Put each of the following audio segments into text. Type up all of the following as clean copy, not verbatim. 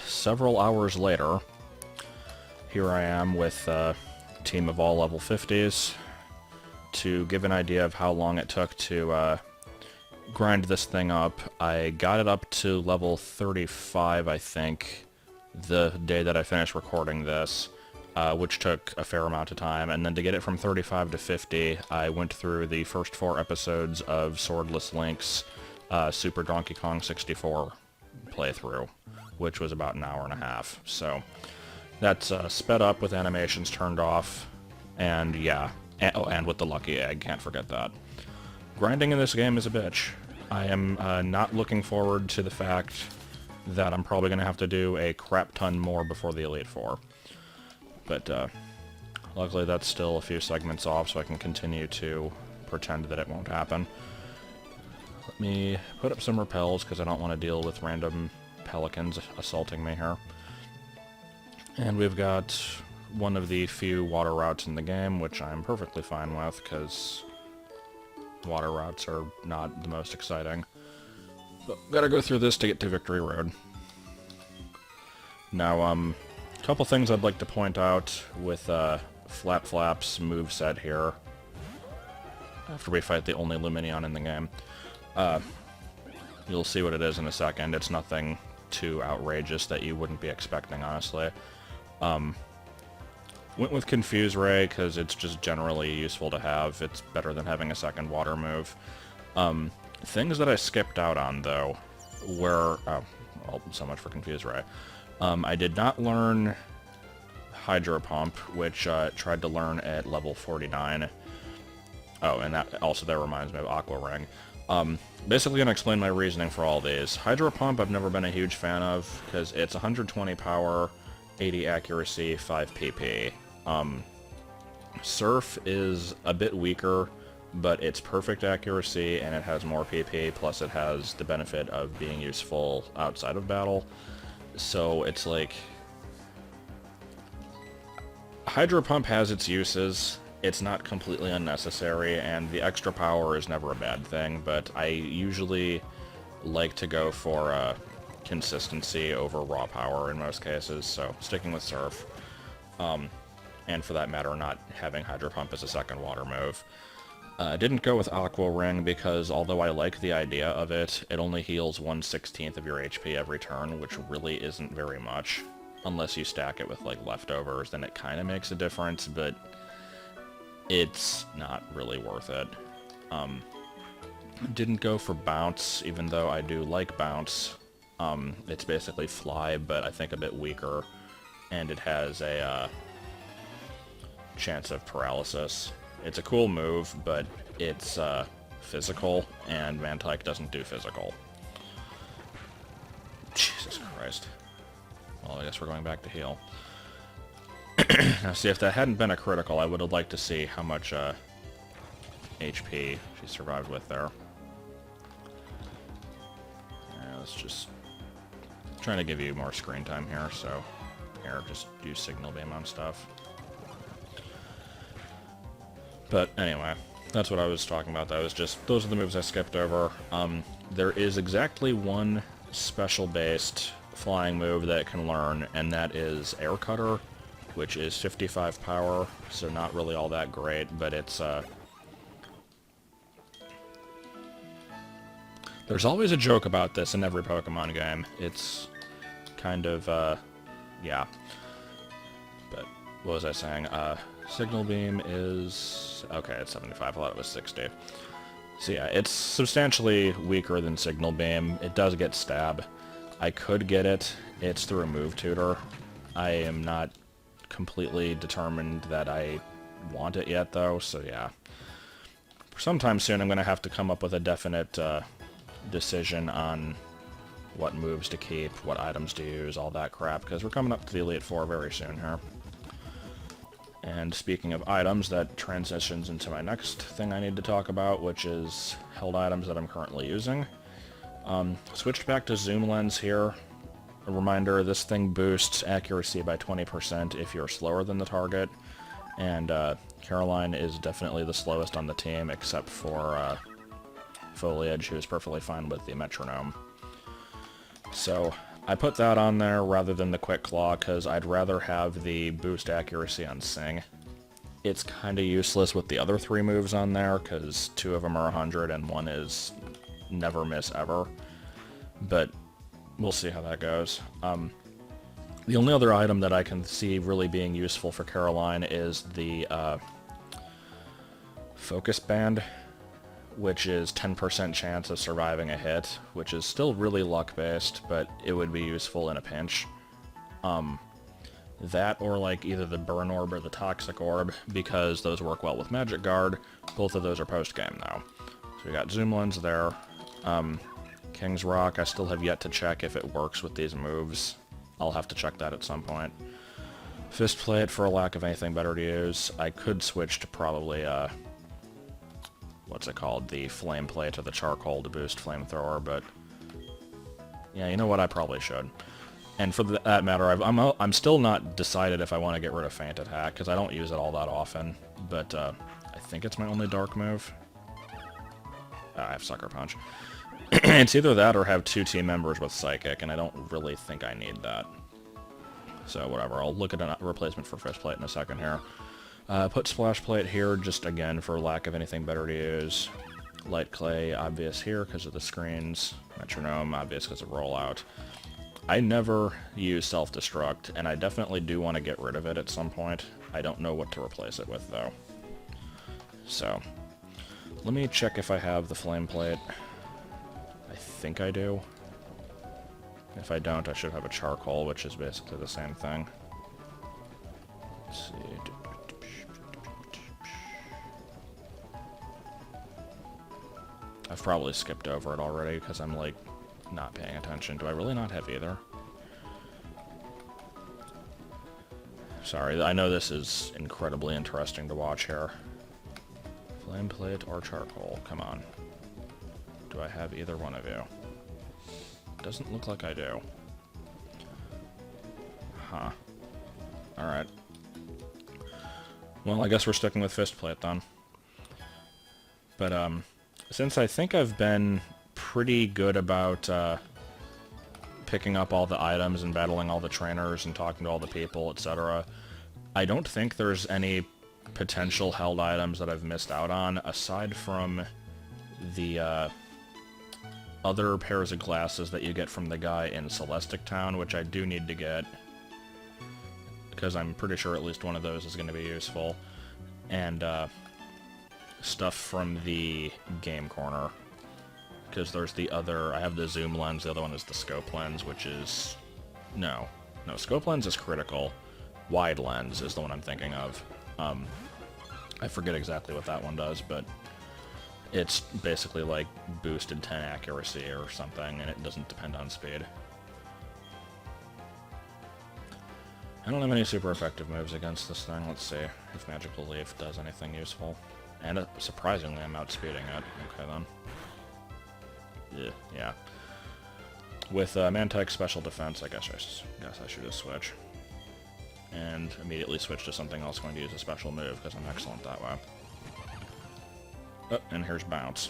Several hours later, here I am with a team of all level 50s. To give an idea of how long it took to grind this thing up, I got it up to level 35, I think, the day that I finished recording this, which took a fair amount of time, and then to get it from 35 to 50, I went through the first 4 episodes of Swordless Link's Super Donkey Kong 64 playthrough, which was about an hour and a half. So that's sped up with animations turned off, and yeah, and with the lucky egg, can't forget that. Grinding in this game is a bitch. I am not looking forward to the fact that I'm probably going to have to do a crap ton more before the Elite Four. But luckily that's still a few segments off, so I can continue to pretend that it won't happen. Let me put up some repels, because I don't want to deal with random pelicans assaulting me here. And we've got one of the few water routes in the game, which I'm perfectly fine with, because water routes are not the most exciting. But gotta go through this to get to Victory Road. Now, a couple things I'd like to point out with Flap Flap's moveset here, after we fight the only Luminion in the game. You'll see what it is in a second. It's nothing too outrageous that you wouldn't be expecting, honestly. Went with Confuse Ray because it's just generally useful to have. It's better than having a second water move. Things that I skipped out on, though, were... Oh, well, so much for Confuse Ray. I did not learn Hydro Pump, which I tried to learn at level 49. Oh, and that reminds me of Aqua Ring. Basically going to explain my reasoning for all these. Hydro Pump I've never been a huge fan of, because it's 120 power, 80 accuracy, 5 PP. Surf is a bit weaker, but it's perfect accuracy, and it has more PP, plus it has the benefit of being useful outside of battle. So it's like... Hydro Pump has its uses. It's not completely unnecessary, and the extra power is never a bad thing, but I usually like to go for consistency over raw power in most cases, so sticking with Surf. And for that matter, not having Hydro Pump as a second water move. Didn't go with Aqua Ring because although I like the idea of it, it only heals 1/16 of your HP every turn, which really isn't very much. Unless you stack it with, like, leftovers, then it kind of makes a difference, but it's not really worth it. Didn't go for Bounce, even though I do like Bounce. It's basically Fly, but I think a bit weaker, and it has a chance of paralysis. It's a cool move, but it's physical, and Mantike doesn't do physical. Jesus Christ. Well, I guess we're going back to heal. Now, see, if that hadn't been a critical, I would have liked to see how much HP she survived with there. Yeah, let's just... trying to give you more screen time here, so... Here, just use Signal Beam on stuff. But anyway, that's what I was talking about. That was just... those are the moves I skipped over. There is exactly one special-based flying move that it can learn, and that is Air Cutter, which is 55 power, so not really all that great, but it's, there's always a joke about this in every Pokemon game. It's kind of, yeah. But, what was I saying? Signal Beam is... okay, it's 75, I thought it was 60. So yeah, it's substantially weaker than Signal Beam. It does get Stab. I could get it. It's through a move tutor. I am not completely determined that I want it yet, though, so yeah. Sometime soon I'm going to have to come up with a definite decision on what moves to keep, what items to use, all that crap, because we're coming up to the Elite Four very soon here. And speaking of items, that transitions into my next thing I need to talk about, which is held items that I'm currently using. Switched back to Zoom Lens here. A reminder, this thing boosts accuracy by 20% if you're slower than the target, and Caroline is definitely the slowest on the team, except for Foliage, who's perfectly fine with the metronome. So, I put that on there rather than the Quick Claw because I'd rather have the boost accuracy on Sing. It's kind of useless with the other 3 moves on there because 2 of them are 100 and 1 is never miss ever. But we'll see how that goes. The only other item that I can see really being useful for Caroline is the Focus Band, which is 10% chance of surviving a hit, which is still really luck-based, but it would be useful in a pinch. That or like either the Burn Orb or the Toxic Orb, because those work well with Magic Guard. Both of those are post-game now. So we got Zoom Lens there. King's Rock, I still have yet to check if it works with these moves. I'll have to check that at some point. Fist Plate, for a lack of anything better to use. I could switch to probably, what's it called? The Flame Plate or the Charcoal to boost Flamethrower, but yeah, you know what? I probably should. And for that matter, I'm still not decided if I want to get rid of Feint Attack, because I don't use it all that often, but I think it's my only dark move. I have Sucker Punch. It's either that or have 2 team members with Psychic, and I don't really think I need that. So whatever, I'll look at a replacement for Fist Plate in a second here. Put Splash Plate here, just again, for lack of anything better to use. Light Clay, obvious here because of the screens. Metronome, obvious because of Rollout. I never use Self-Destruct, and I definitely do want to get rid of it at some point. I don't know what to replace it with, though. So, let me check if I have the Flame Plate. I think I do. If I don't, I should have a Charcoal, which is basically the same thing. Let's see. I've probably skipped over it already because I'm, like, not paying attention. Do I really not have either? Sorry, I know this is incredibly interesting to watch here. Flame Plate or Charcoal? Come on. Do I have either one of you? Doesn't look like I do. Huh. Alright. Well, I guess we're sticking with Fist Plate then. But, since I think I've been pretty good about picking up all the items and battling all the trainers and talking to all the people, etc., I don't think there's any potential held items that I've missed out on, aside from the other pairs of glasses that you get from the guy in Celestic Town, which I do need to get, because I'm pretty sure at least one of those is going to be useful, and stuff from the Game Corner. Because there's the other, I have the Zoom Lens, the other one is the Scope Lens, which is, no, Scope Lens is critical. Wide Lens is the one I'm thinking of. I forget exactly what that one does, but it's basically like boosted 10 accuracy or something, and it doesn't depend on speed. I don't have any super effective moves against this thing. Let's see if Magical Leaf does anything useful. And surprisingly, I'm outspeeding it. Okay, then. Yeah. With Mantic's Special Defense, I guess I should just switch. And immediately switch to something else going to use a special move, because I'm excellent that way. Oh, and here's Bounce.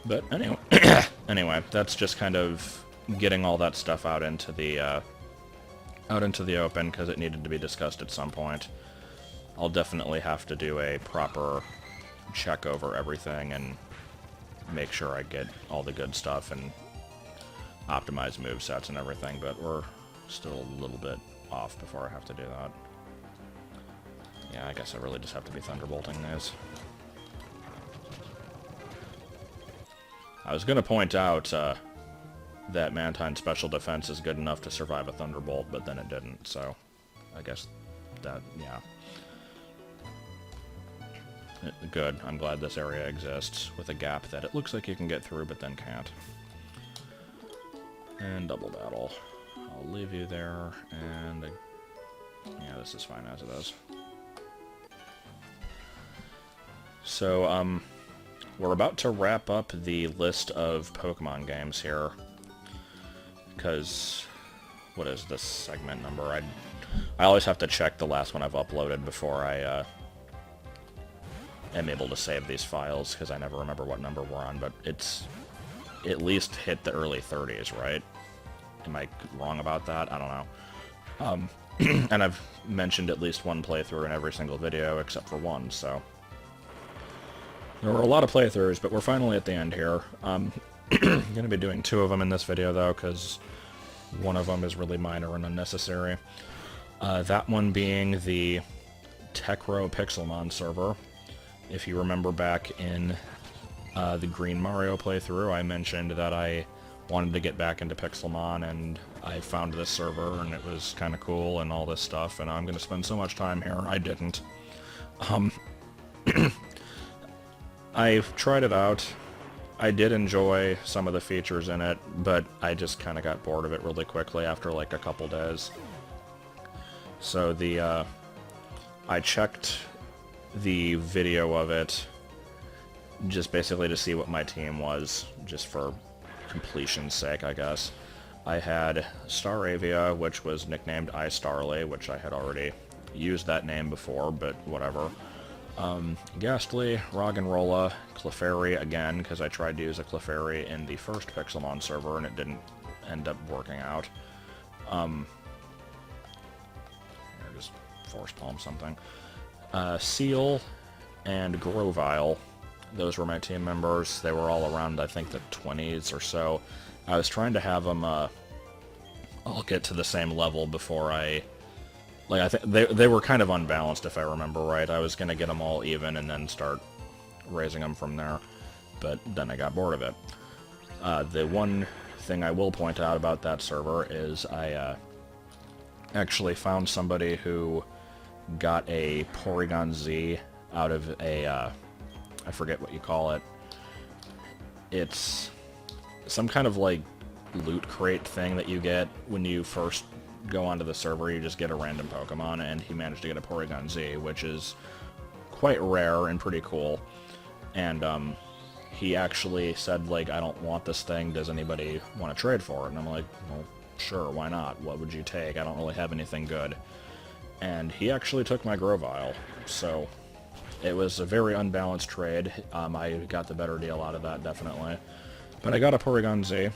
But anyway, anyway, that's just kind of getting all that stuff out into the open, because it needed to be discussed at some point. I'll definitely have to do a proper check over everything and make sure I get all the good stuff and optimize movesets and everything, but we're still a little bit off before I have to do that. Yeah, I guess I really just have to be Thunderbolting these. I was going to point out that Mantine's Special Defense is good enough to survive a Thunderbolt, but then it didn't, so I guess that, yeah. Good. I'm glad this area exists, with a gap that it looks like you can get through, but then can't. And Double Battle. I'll leave you there, and yeah, this is fine as it is. So, we're about to wrap up the list of Pokemon games here, because, what is this segment number? I always have to check the last one I've uploaded before I am able to save these files, because I never remember what number we're on, but it's at least hit the early 30s, right? Am I wrong about that? I don't know. And I've mentioned at least one playthrough in every single video, except for one, so... There were a lot of playthroughs, but we're finally at the end here. I'm going to be doing 2 of them in this video, though, because one of them is really minor and unnecessary. That one being the Techro Pixelmon server. If you remember back in the Green Mario playthrough, I mentioned that I wanted to get back into Pixelmon, and I found this server, and it was kind of cool, and all this stuff, and I'm going to spend so much time here. I didn't. I've tried it out. I did enjoy some of the features in it, but I just kind of got bored of it really quickly after like a couple days. So I checked the video of it just basically to see what my team was, just for completion's sake, I guess. I had Staravia, which was nicknamed iStarly, which I had already used that name before, but whatever. Ghastly, Roggenrola, Clefairy again, because I tried to use a Clefairy in the first Pixelmon server and it didn't end up working out. Just force palm something. Seal and Grovile, those were my team members. They were all around, I think, the 20s or so. I was trying to have them all get to the same level before I... Like, I think they were kind of unbalanced, if I remember right. I was going to get them all even and then start raising them from there, but then I got bored of it. The one thing I will point out about that server is I actually found somebody who got a Porygon Z out of a, I forget what you call it. It's some kind of, like, loot crate thing that you get when you first go onto the server. You just get a random Pokemon, and he managed to get a Porygon Z, which is quite rare and pretty cool. And he actually said, like, I don't want this thing, does anybody want to trade for it? And I'm like, well, sure, why not? What would you take? I don't really have anything good. And he actually took my Grovile, so it was a very unbalanced trade. I got the better deal out of that, definitely. But I got a Porygon Z.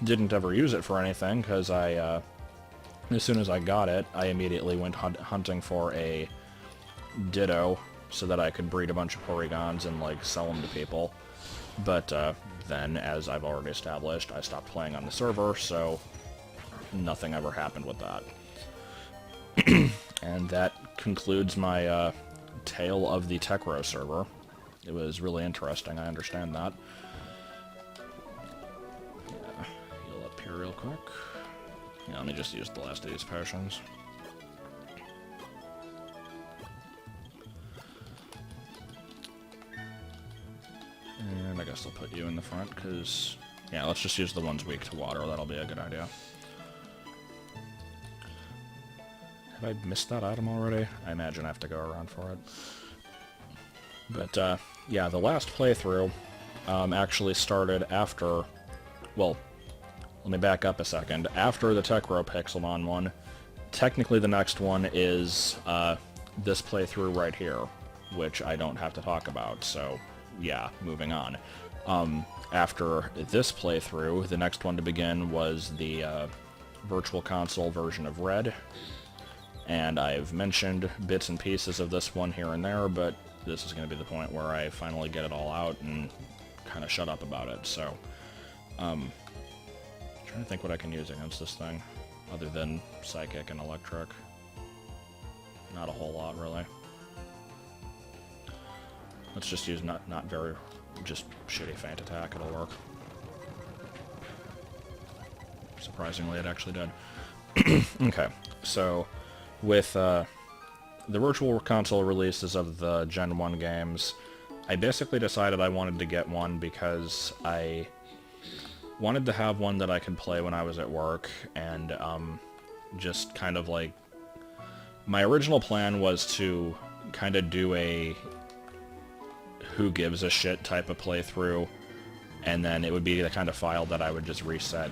Didn't ever use it for anything, because as soon as I got it, I immediately went hunting for a Ditto so that I could breed a bunch of Porygons and, like, sell them to people. But then, as I've already established, I stopped playing on the server, so nothing ever happened with that. And that concludes my tale of the Techro server. It was really interesting, I understand that. Yeah, heal up here real quick. Yeah, let me just use the last of these potions. And I guess I'll put you in the front, because... Yeah, let's just use the ones weak to water. That'll be a good idea. Have I missed that item already? I imagine I have to go around for it. But, yeah, the last playthrough actually started after... Well... Let me back up a second. After the Techro Pixelmon one, technically the next one is this playthrough right here, which I don't have to talk about, so yeah, moving on. After this playthrough, the next one to begin was the Virtual Console version of Red, and I've mentioned bits and pieces of this one here and there, but this is going to be the point where I finally get it all out and kind of shut up about it, so... trying to think what I can use against this thing, other than Psychic and Electric. Not a whole lot, really. Let's just use not very, just shitty Feint Attack, it'll work. Surprisingly, it actually did. Okay, so, with the Virtual Console releases of the Gen 1 games, I basically decided I wanted to get one because I wanted to have one that I could play when I was at work, and just kind of like... My original plan was to kind of do a who gives a shit type of playthrough, and then it would be the kind of file that I would just reset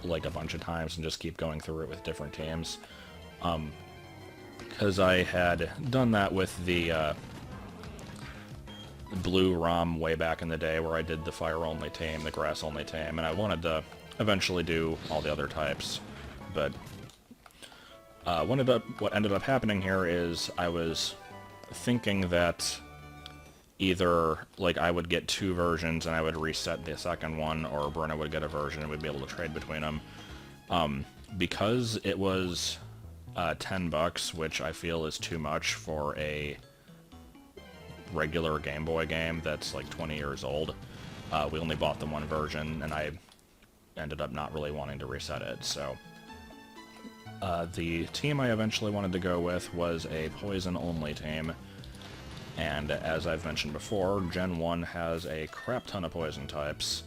like a bunch of times and just keep going through it with different teams. Because I had done that with the blue ROM way back in the day where I did the fire-only team, the grass-only team, and I wanted to eventually do all the other types. But what ended up happening here is I was thinking that either, like, I would get 2 versions and I would reset the second one, or Bruno would get a version and we'd be able to trade between them. Because it was $10, which I feel is too much for a regular Game Boy game that's like 20 years old, we only bought the 1 version, and I ended up not really wanting to reset it, so... the team I eventually wanted to go with was a poison-only team, and as I've mentioned before, Gen 1 has a crap ton of poison types.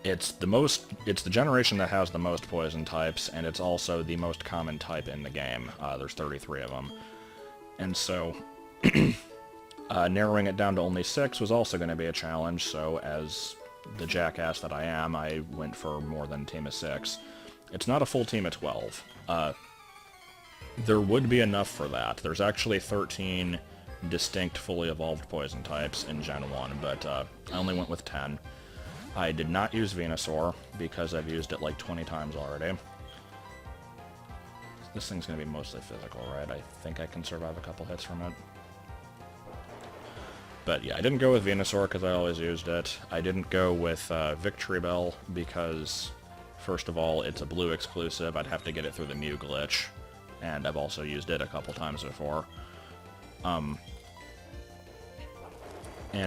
It's the generation that has the most poison types, and it's also the most common type in the game. There's 33 of them. And so, narrowing it down to only 6 was also going to be a challenge, so as the jackass that I am, I went for more than a team of 6. It's not a full team of 12. There would be enough for that. There's actually 13 distinct fully evolved poison types in Gen 1, but I only went with 10. I did not use Venusaur, because I've used it like 20 times already. This thing's going to be mostly physical, right? I think I can survive a couple hits from it. But yeah, I didn't go with Venusaur because I always used it. I didn't go with Victory Bell because, first of all, it's a blue exclusive. I'd have to get it through the Mew glitch, and I've also used it a couple times before. And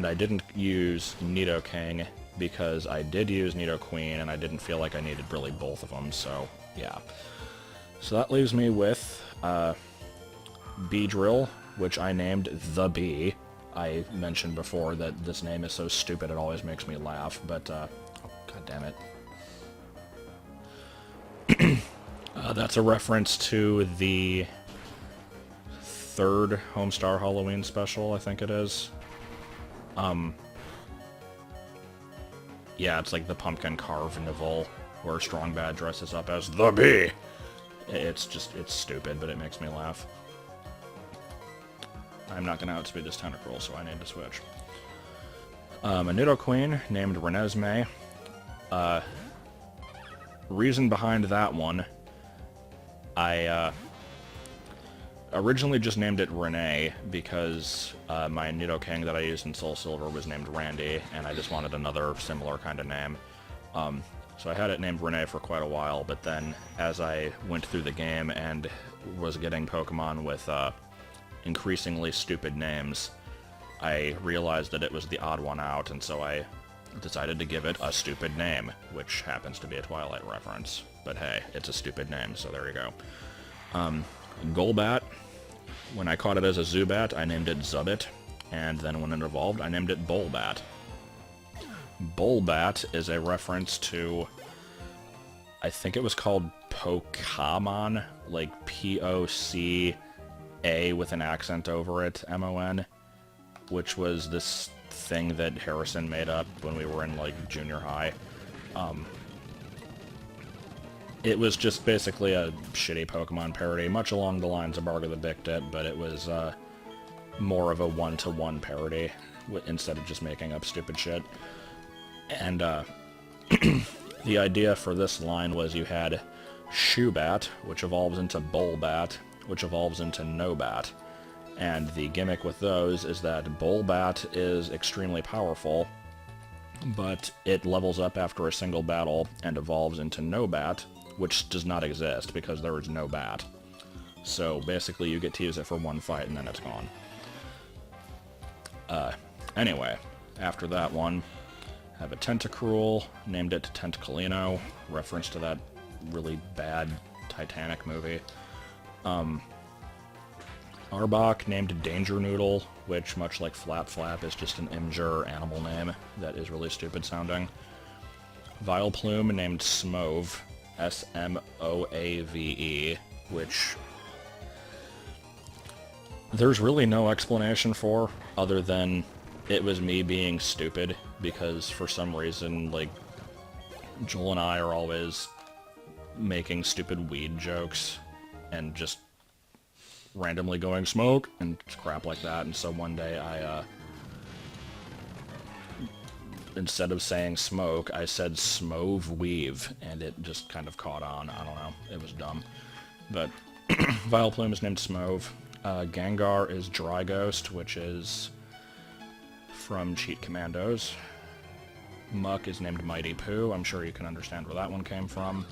I didn't use Nidoking because I did use Nidoqueen, and I didn't feel like I needed really both of them, so yeah. So that leaves me with Beedrill, which I named The Bee. I mentioned before that this name is so stupid it always makes me laugh, but, oh, god damn it. That's a reference to the 3rd Homestar Halloween special, I think it is. Yeah, it's like the Pumpkin Carnival, where Strong Bad dresses up as The Bee! It's stupid, but it makes me laugh. I'm not going to outspeed this Tentacruel, so I need to switch. A Nidoqueen named Renesmee. Reason behind that one, I originally just named it Renee because my Nidoking that I used in Soul Silver was named Randy, and I just wanted another similar kind of name. So I had it named Renee for quite a while, but then as I went through the game and was getting Pokemon with increasingly stupid names, I realized that it was the odd one out, and so I decided to give it a stupid name, which happens to be a Twilight reference. But hey, it's a stupid name, so there you go. Golbat, when I caught it as a Zubat, I named it Zubbit, and then when it evolved, I named it Bolbat. Bolbat is a reference to, I think it was called Pokémon, like P-O-C-A with an accent over it, M-O-N, which was this thing that Harrison made up when we were in, like, junior high. It was just basically a shitty Pokemon parody, much along the lines of Barga the Bictit, but it was more of a one-to-one parody instead of just making up stupid shit. And the idea for this line was you had Shubat, which evolves into Bolbat, which evolves into Nobat. And the gimmick with those is that Bolbat is extremely powerful, but it levels up after a single battle and evolves into Nobat, which does not exist because there is no bat. So basically you get to use it for one fight and then it's gone. Anyway, after that one, I have a Tentacruel, named it Tentacruelino, reference to that really bad Titanic movie. Arbok, named Danger Noodle, which, much like Flap Flap, is just an Imgur animal name that is really stupid sounding. Vileplume, named Smove, S-M-O-A-V-E, which there's really no explanation for, other than it was me being stupid, because for some reason, like, Joel and I are always making stupid weed jokes, and just randomly going smoke and crap like that. And so one day I, instead of saying smoke, I said smove weave, and it just kind of caught on. I don't know. It was dumb. But Vileplume is named Smove. Gengar is Dry Ghost, which is from Cheat Commandos. Muck is named Mighty Poo. I'm sure you can understand where that one came from.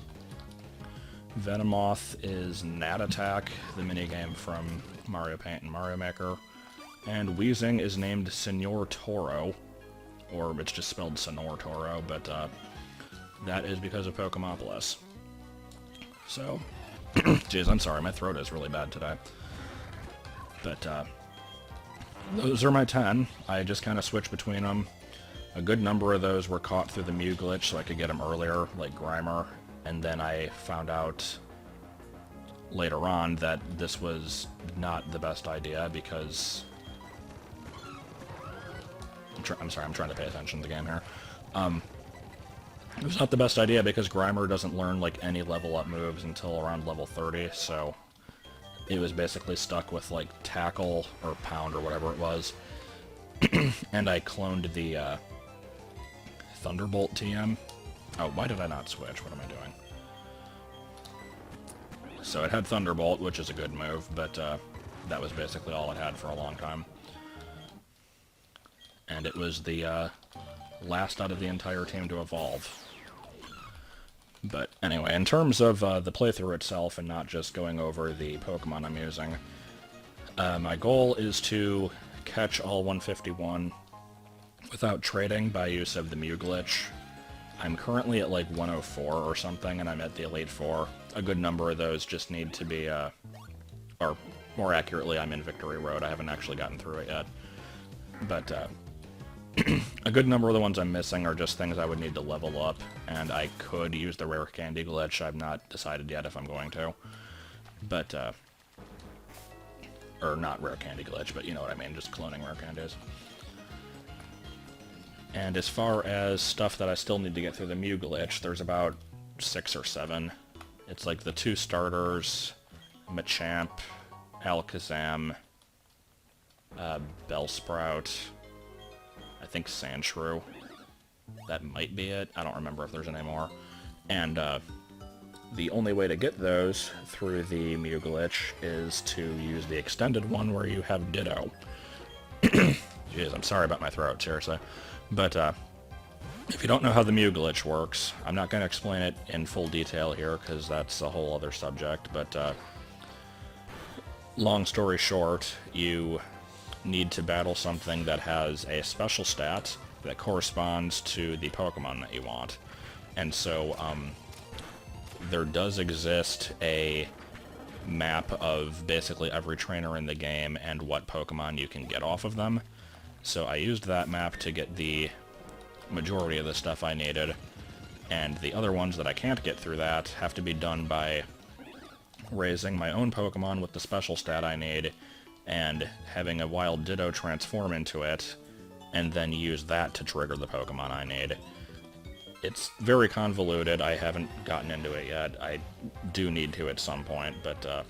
Venomoth is Gnat Attack, the minigame from Mario Paint and Mario Maker. And Weezing is named Senor Toro, or it's just spelled Senor Toro, but that is because of Pokemopolis. So, jeez, I'm sorry, my throat is really bad today. But those are my 10. I just kind of switched between them. A good number of those were caught through the Mew glitch, so I could get them earlier, like Grimer. And then I found out later on that this was not the best idea because... I'm sorry, I'm trying to pay attention to the game here. It was not the best idea because Grimer doesn't learn, like, any level-up moves until around level 30, so it was basically stuck with, like, Tackle, or Pound, or whatever it was. And I cloned the, Thunderbolt TM. Oh, why did I not switch? What am I doing? So it had Thunderbolt, which is a good move, but, that was basically all it had for a long time. And it was the, last out of the entire team to evolve. But anyway, in terms of the playthrough itself and not just going over the Pokemon I'm using, my goal is to catch all 151 without trading by use of the Mew glitch. I'm currently at like 104 or something, and I'm at the Elite Four. A good number of those just need to be, or more accurately, I'm in Victory Road. I haven't actually gotten through it yet. But, a good number of the ones I'm missing are just things I would need to level up, and I could use the Rare Candy glitch. I've not decided yet if I'm going to. But, or not Rare Candy glitch, but you know what I mean, just cloning Rare Candies. And as far as stuff that I still need to get through the Mew glitch, there's about 6 or 7. It's like the 2 starters, Machamp, Alakazam, Bellsprout, I think Sandshrew. That might be it. I don't remember if there's any more. And the only way to get those through the Mew glitch is to use the extended one where you have Ditto. Jeez, I'm sorry about my throat, seriously. But if you don't know how the Mew glitch works, I'm not going to explain it in full detail here because that's a whole other subject, but long story short, you need to battle something that has a special stat that corresponds to the Pokemon that you want. And so, there does exist a map of basically every trainer in the game and what Pokemon you can get off of them. So I used that map to get the majority of the stuff I needed, and the other ones that I can't get through that have to be done by raising my own Pokemon with the special stat I need, and having a wild Ditto transform into it, and then use that to trigger the Pokemon I need. It's very convoluted. I haven't gotten into it yet. I do need to at some point, but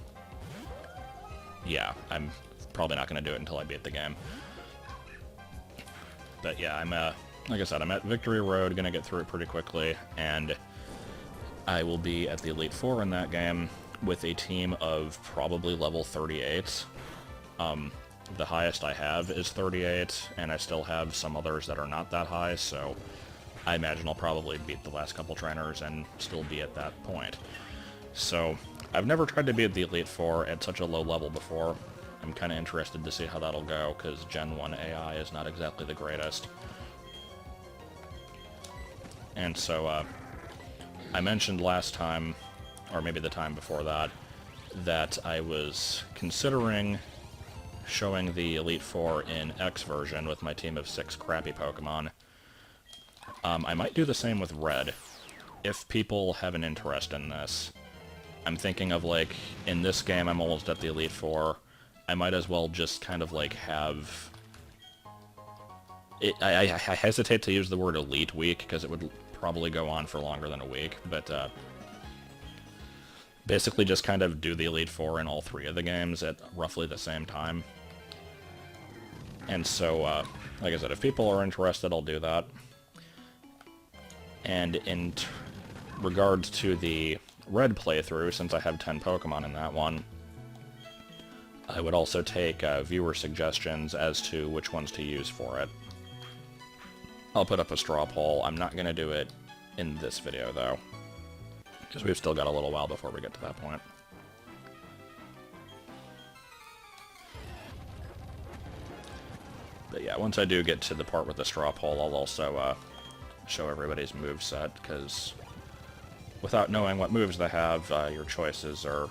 yeah, I'm probably not going to do it until I beat the game. But yeah, I'm, like I said, I'm at Victory Road, gonna get through it pretty quickly, and I will be at the Elite Four in that game with a team of probably level 38. The highest I have is 38, and I still have some others that are not that high, so I imagine I'll probably beat the last couple trainers and still be at that point. So, I've never tried to beat the Elite Four at such a low level before. I'm kind of interested to see how that'll go, because Gen 1 AI is not exactly the greatest. And so, I mentioned last time, or maybe the time before that I was considering showing the Elite Four in X version with my team of 6 crappy Pokemon. I might do the same with Red, if people have an interest in this. I'm thinking of, like, in this game I'm almost at the Elite Four. I might as well just kind of, like, have... I hesitate to use the word Elite Week, because it would probably go on for longer than a week, but, Basically just kind of do the Elite Four in all three of the games at roughly the same time. And so, like I said, if people are interested, I'll do that. And in regards to the Red playthrough, since I have 10 Pokemon in that one, I would also take viewer suggestions as to which ones to use for it. I'll put up a straw poll. I'm not going to do it in this video, though, because we've still got a little while before we get to that point. But yeah, once I do get to the part with the straw poll, I'll also show everybody's moveset, because without knowing what moves they have, your choices are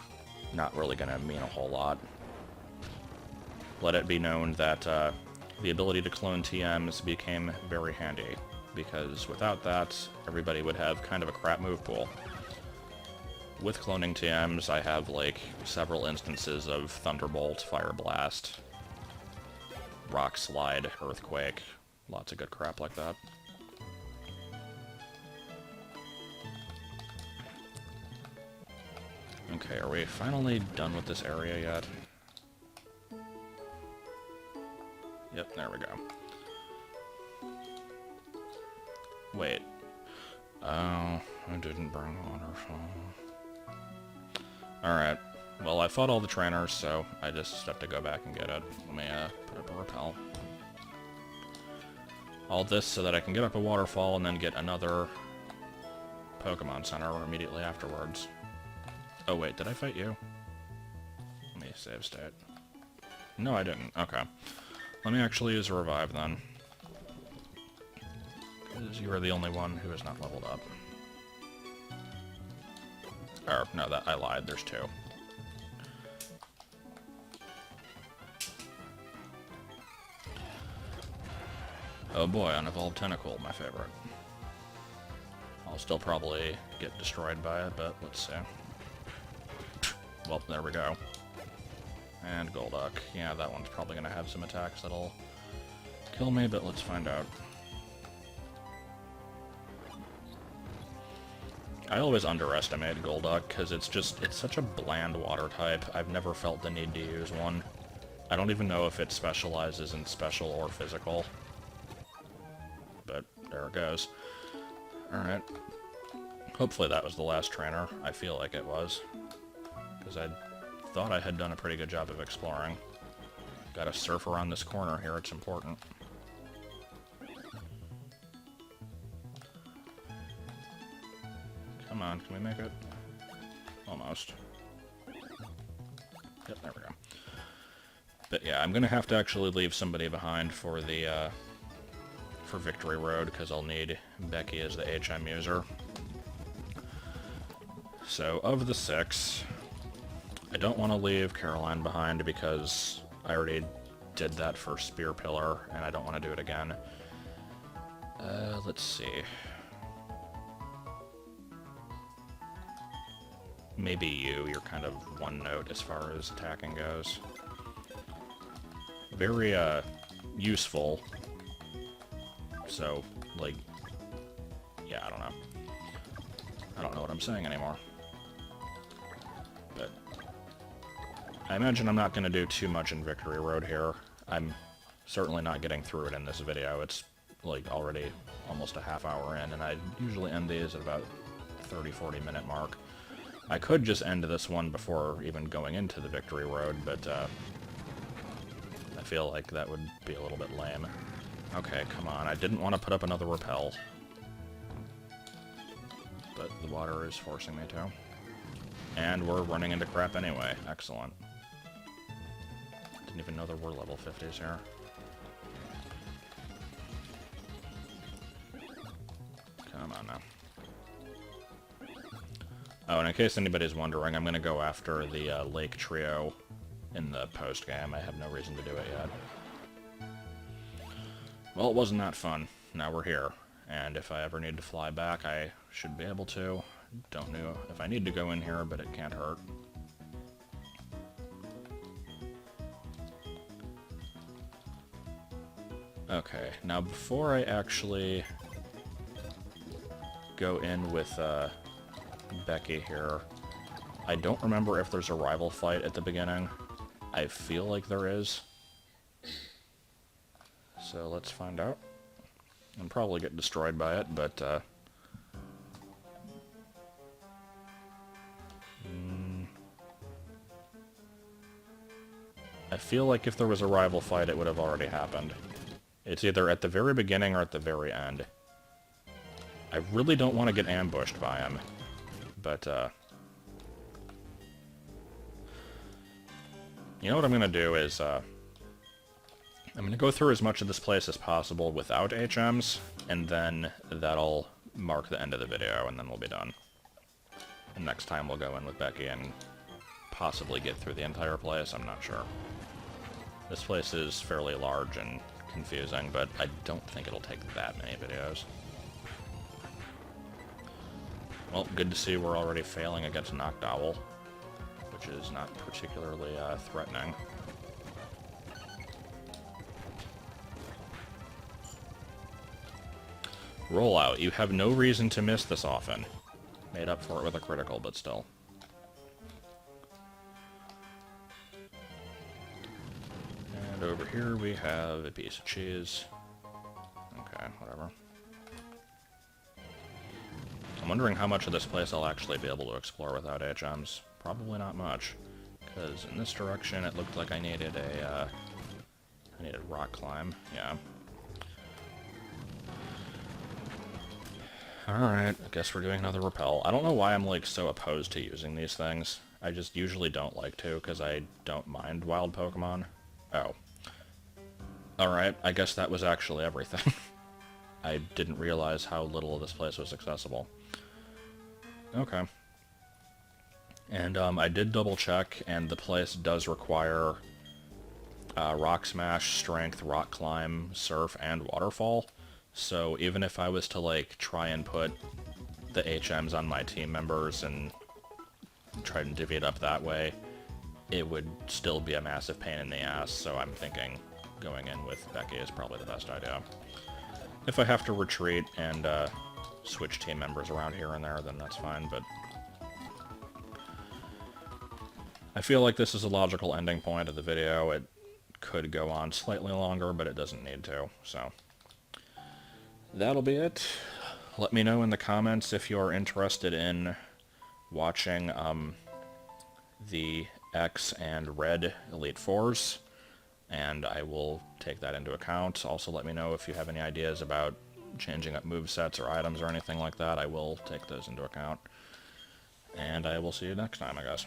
not really going to mean a whole lot. Let it be known that the ability to clone TMs became very handy, because without that, everybody would have kind of a crap move pool. With cloning TMs, I have, like, several instances of Thunderbolt, Fire Blast, Rock Slide, Earthquake, lots of good crap like that. Okay, are we finally done with this area yet? Yep, there we go. Wait. Oh, I didn't bring waterfall. Alright. Well, I fought all the trainers, so I just have to go back and get it. Let me put up a repel. All this so that I can get up a waterfall and then get another Pokemon Center immediately afterwards. Oh wait, did I fight you? Let me save state. No, I didn't. Okay. Let me actually use a revive then. Because you are the only one who is not leveled up. Or, no, that I lied. There's two. Oh boy, Unevolved Tentacle, my favorite. I'll still probably get destroyed by it, but let's see. Well, there we go. And Golduck. Yeah, that one's probably going to have some attacks that'll kill me, but let's find out. I always underestimate Golduck, because it's such a bland water type. I've never felt the need to use one. I don't even know if it specializes in special or physical. But there it goes. Alright. Hopefully that was the last trainer. I feel like it was. Because I thought I had done a pretty good job of exploring. Gotta surf around this corner here, it's important. Come on, can we make it? Almost. Yep, there we go. But yeah, I'm gonna have to actually leave somebody behind for the, for Victory Road, because I'll need Becky as the HM user. So, of the 6... I don't want to leave Caroline behind because I already did that for Spear Pillar, and I don't want to do it again. Let's see. Maybe you're kind of one note as far as attacking goes. Very, useful. So, like, yeah, I don't know. I don't know what I'm saying anymore. But I imagine I'm not going to do too much in Victory Road here. I'm certainly not getting through it in this video. It's, like, already almost a half hour in, and I usually end these at about 30-40 minute mark. I could just end this one before even going into the Victory Road, but, I feel like that would be a little bit lame. Okay, come on. I didn't want to put up another repel. But the water is forcing me to. And we're running into crap anyway. Excellent. Didn't even know there were level 50s here. Come on now. Oh, and in case anybody's wondering, I'm going to go after the Lake Trio in the post-game. I have no reason to do it yet. Well, it wasn't that fun. Now we're here. And if I ever need to fly back, I should be able to. Don't know if I need to go in here, but it can't hurt. Okay, now before I actually go in with Becky here, I don't remember if there's a rival fight at the beginning. I feel like there is. So let's find out. I'll probably get destroyed by it, but I feel like if there was a rival fight, it would have already happened. It's either at the very beginning or at the very end. I really don't want to get ambushed by him, but you know what I'm going to do is I'm going to go through as much of this place as possible without HMs, and then that'll mark the end of the video, and then we'll be done. And next time we'll go in with Becky and possibly get through the entire place, I'm not sure. This place is fairly large and confusing, but I don't think it'll take that many videos. Well, good to see we're already failing against Noctowl, which is not particularly threatening. Rollout. You have no reason to miss this often. Made up for it with a critical, but still. And over here we have a piece of cheese. Okay, whatever. I'm wondering how much of this place I'll actually be able to explore without HMs. Probably not much, because in this direction it looked like I needed a, I needed rock climb, yeah. Alright, I guess we're doing another repel. I don't know why I'm, like, so opposed to using these things. I just usually don't like to, because I don't mind wild Pokemon. Oh. Alright, I guess that was actually everything. I didn't realize how little of this place was accessible. Okay. And I did double check, and the place does require Rock Smash, Strength, Rock Climb, Surf, and Waterfall. So even if I was to, like, try and put the HMs on my team members and try and divvy it up that way, it would still be a massive pain in the ass, so I'm thinking going in with Becky is probably the best idea. If I have to retreat and switch team members around here and there, then that's fine, but I feel like this is a logical ending point of the video. It could go on slightly longer, but it doesn't need to, so that'll be it. Let me know in the comments if you're interested in watching the X and Red Elite Fours, and I will take that into account. Also, let me know if you have any ideas about changing up movesets or items or anything like that. I will take those into account. And I will see you next time, I guess.